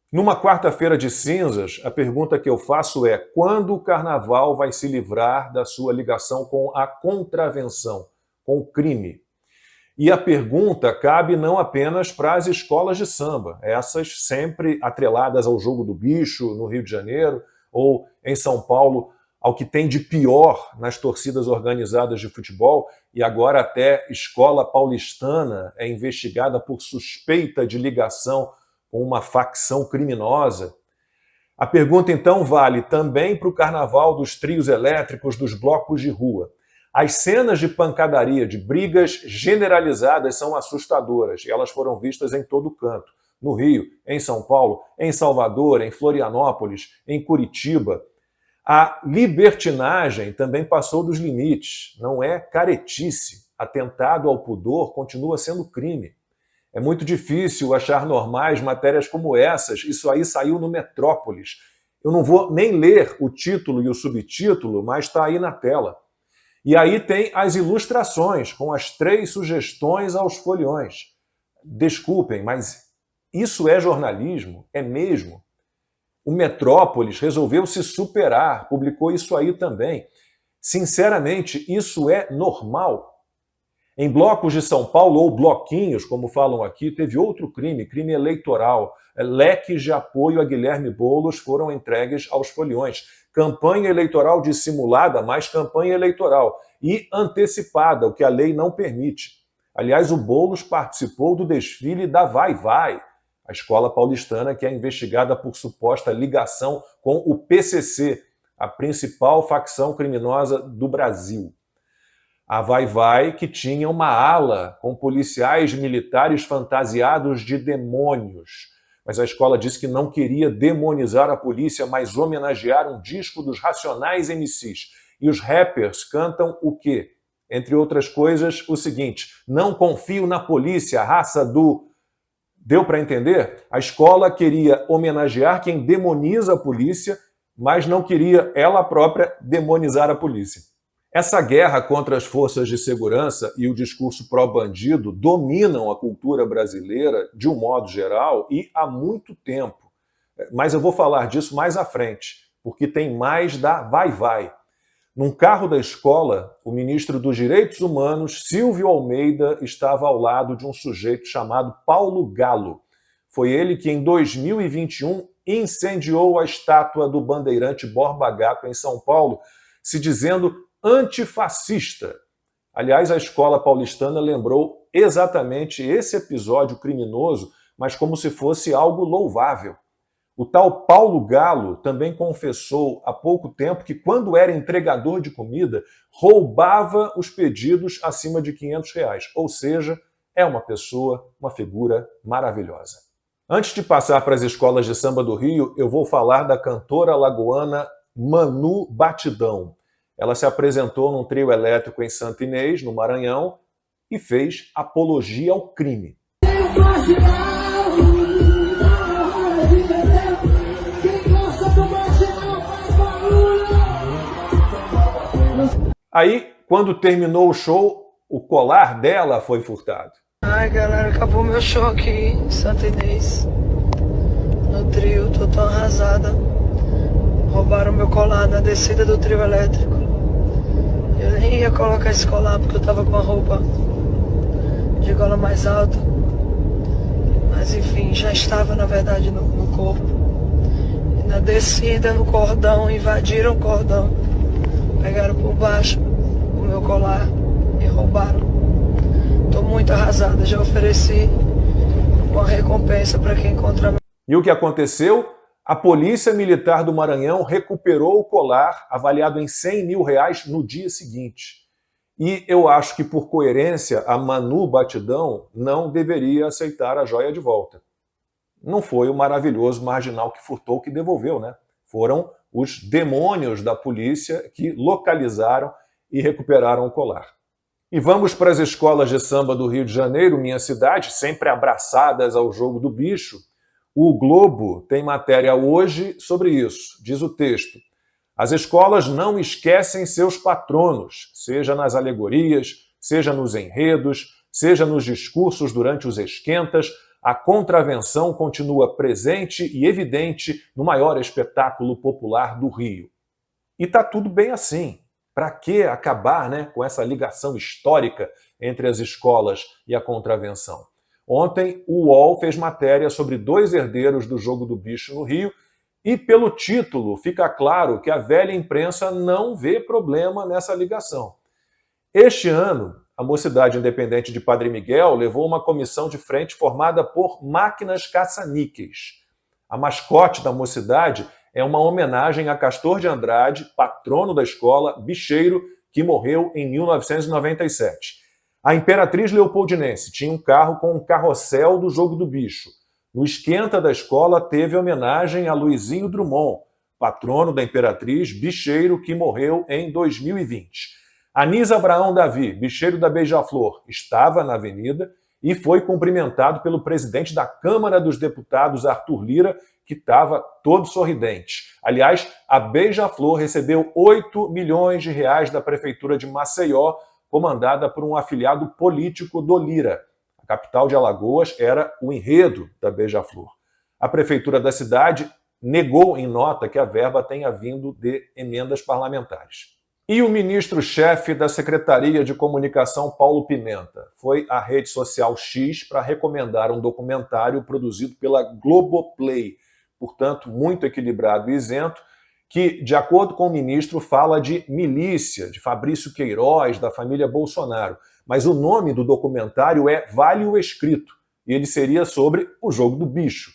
Numa quarta-feira de cinzas, a pergunta que eu faço é: quando o carnaval vai se livrar da sua ligação com a contravenção, com o crime? E a pergunta cabe não apenas para as escolas de samba, essas sempre atreladas ao jogo do bicho no Rio de Janeiro ou em São Paulo, ao que tem de pior nas torcidas organizadas de futebol, e agora até escola paulistana é investigada por suspeita de ligação com uma facção criminosa. A pergunta, então, vale também para o carnaval dos trios elétricos, dos blocos de rua. As cenas de pancadaria, de brigas generalizadas são assustadoras e elas foram vistas em todo canto. No Rio, em São Paulo, em Salvador, em Florianópolis, em Curitiba. A libertinagem também passou dos limites. Não é caretice. Atentado ao pudor continua sendo crime. É muito difícil achar normais matérias como essas. Isso aí saiu no Metrópolis. Eu não vou nem ler o título e o subtítulo, mas está aí na tela. E aí tem as ilustrações, com as 3 sugestões aos foliões. Desculpem, mas isso é jornalismo? É mesmo? O Metrópolis resolveu se superar, publicou isso aí também. Sinceramente, isso é normal? Em blocos de São Paulo, ou bloquinhos, como falam aqui, teve outro crime eleitoral. Leques de apoio a Guilherme Boulos foram entregues aos foliões. Campanha eleitoral dissimulada, mais campanha eleitoral. E antecipada, o que a lei não permite. Aliás, o Boulos participou do desfile da Vai Vai, a escola paulistana que é investigada por suposta ligação com o PCC, a principal facção criminosa do Brasil. A Vai Vai, que tinha uma ala com policiais militares fantasiados de demônios. Mas a escola disse que não queria demonizar a polícia, mas homenagear um disco dos Racionais MCs. E os rappers cantam o quê? Entre outras coisas, o seguinte: não confio na polícia, raça do... Deu para entender? A escola queria homenagear quem demoniza a polícia, mas não queria ela própria demonizar a polícia. Essa guerra contra as forças de segurança e o discurso pró-bandido dominam a cultura brasileira de um modo geral e há muito tempo. Mas eu vou falar disso mais à frente, porque tem mais da Vai Vai. Num carro da escola, o ministro dos Direitos Humanos, Silvio Almeida, estava ao lado de um sujeito chamado Paulo Galo. Foi ele que, em 2021, incendiou a estátua do bandeirante Borba Gato em São Paulo, se dizendo antifascista. Aliás, a escola paulistana lembrou exatamente esse episódio criminoso, mas como se fosse algo louvável. O tal Paulo Galo também confessou há pouco tempo que, quando era entregador de comida, roubava os pedidos acima de R$ 500. Ou seja, é uma pessoa, uma figura maravilhosa. Antes de passar para as escolas de samba do Rio, eu vou falar da cantora alagoana Manu Batidão. Ela se apresentou num trio elétrico em Santa Inês, no Maranhão, e fez apologia ao crime. Aí, quando terminou o show, o colar dela foi furtado. Ai, galera, acabou meu show aqui em Santa Inês. No trio, tô tão arrasada. Roubaram meu colar na descida do trio elétrico. Eu nem ia colocar esse colar porque eu tava com a roupa de gola mais alta. Mas enfim, já estava na verdade no corpo. E na descida, no cordão, invadiram o cordão. Pegaram por baixo o meu colar e roubaram. Tô muito arrasada, já ofereci uma recompensa para quem encontrar. E o que aconteceu? A Polícia Militar do Maranhão recuperou o colar, avaliado em R$100 mil no dia seguinte. E eu acho que, por coerência, a Manu Batidão não deveria aceitar a joia de volta. Não foi o maravilhoso marginal que furtou que devolveu, né? Foram os demônios da polícia que localizaram e recuperaram o colar. E vamos para as escolas de samba do Rio de Janeiro, minha cidade, sempre abraçadas ao jogo do bicho. O Globo tem matéria hoje sobre isso. Diz o texto: as escolas não esquecem seus patronos, seja nas alegorias, seja nos enredos, seja nos discursos durante os esquentas. a contravenção continua presente e evidente no maior espetáculo popular do Rio. E está tudo bem assim. Para que acabar, com essa ligação histórica entre as escolas e a contravenção? Ontem, o UOL fez matéria sobre 2 herdeiros do Jogo do Bicho no Rio e, pelo título, fica claro que a velha imprensa não vê problema nessa ligação. Este ano, a Mocidade Independente de Padre Miguel levou uma comissão de frente formada por máquinas caça-níqueis. A mascote da Mocidade é uma homenagem a Castor de Andrade, patrono da escola, bicheiro, que morreu em 1997. A Imperatriz Leopoldinense tinha um carro com um carrossel do Jogo do Bicho. No esquenta da escola teve homenagem a Luizinho Drummond, patrono da Imperatriz, bicheiro, que morreu em 2020. Anísio Abraão Davi, bicheiro da Beija-Flor, estava na avenida e foi cumprimentado pelo presidente da Câmara dos Deputados, Arthur Lira, que estava todo sorridente. Aliás, a Beija-Flor recebeu 8 milhões de reais da Prefeitura de Maceió, comandada por um afiliado político do Lira. A capital de Alagoas era o enredo da Beija-Flor. A Prefeitura da cidade negou em nota que a verba tenha vindo de emendas parlamentares. E o ministro-chefe da Secretaria de Comunicação, Paulo Pimenta, foi à rede social X para recomendar um documentário produzido pela Globoplay, portanto, muito equilibrado e isento, que, de acordo com o ministro, fala de milícia, de Fabrício Queiroz, da família Bolsonaro. Mas o nome do documentário é Vale o Escrito, e ele seria sobre o Jogo do Bicho.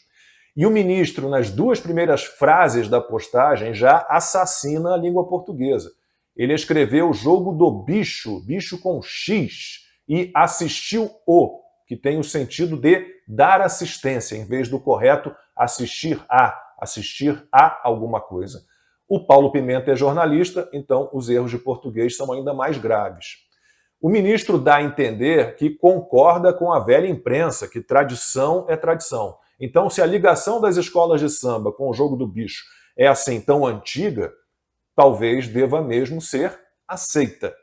E o ministro, nas 2 primeiras frases da postagem, já assassina a língua portuguesa. Ele escreveu Jogo do Bicho, bicho com X, e assistiu o, que tem o sentido de dar assistência, em vez do correto assistir a alguma coisa. O Paulo Pimenta é jornalista, então os erros de português são ainda mais graves. O ministro dá a entender que concorda com a velha imprensa, que tradição é tradição. Então, se a ligação das escolas de samba com o Jogo do Bicho é assim tão antiga, talvez deva mesmo ser aceita.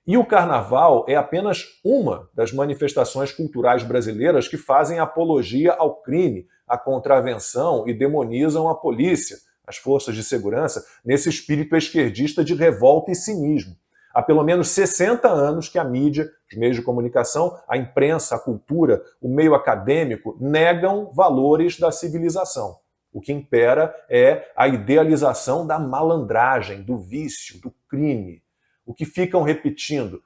E o carnaval é apenas uma das manifestações culturais brasileiras que fazem apologia ao crime, à contravenção e demonizam a polícia, as forças de segurança, nesse espírito esquerdista de revolta e cinismo. Há pelo menos 60 anos que a mídia, os meios de comunicação, a imprensa, a cultura, o meio acadêmico negam valores da civilização. O que impera é a idealização da malandragem, do vício, do crime. O que ficam repetindo?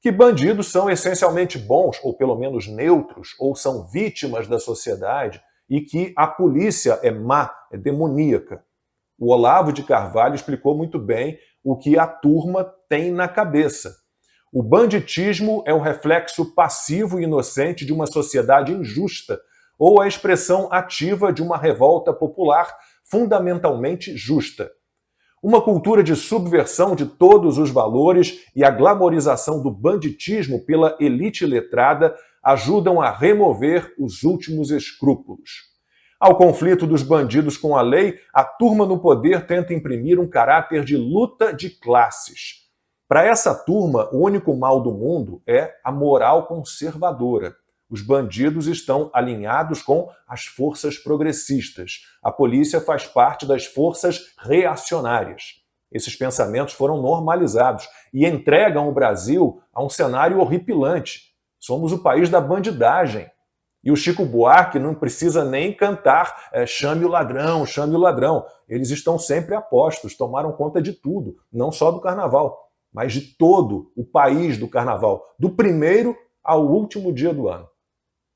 Que bandidos são essencialmente bons, ou pelo menos neutros, ou são vítimas da sociedade, e que a polícia é má, é demoníaca. O Olavo de Carvalho explicou muito bem o que a turma tem na cabeça. O banditismo é o reflexo passivo e inocente de uma sociedade injusta, ou a expressão ativa de uma revolta popular fundamentalmente justa. Uma cultura de subversão de todos os valores e a glamorização do banditismo pela elite letrada ajudam a remover os últimos escrúpulos. Ao conflito dos bandidos com a lei, a turma no poder tenta imprimir um caráter de luta de classes. Para essa turma, o único mal do mundo é a moral conservadora. Os bandidos estão alinhados com as forças progressistas. A polícia faz parte das forças reacionárias. Esses pensamentos foram normalizados e entregam o Brasil a um cenário horripilante. Somos o país da bandidagem. E o Chico Buarque não precisa nem cantar chame o ladrão, chame o ladrão. Eles estão sempre a postos, tomaram conta de tudo, não só do carnaval, mas de todo o país do carnaval, do primeiro ao último dia do ano.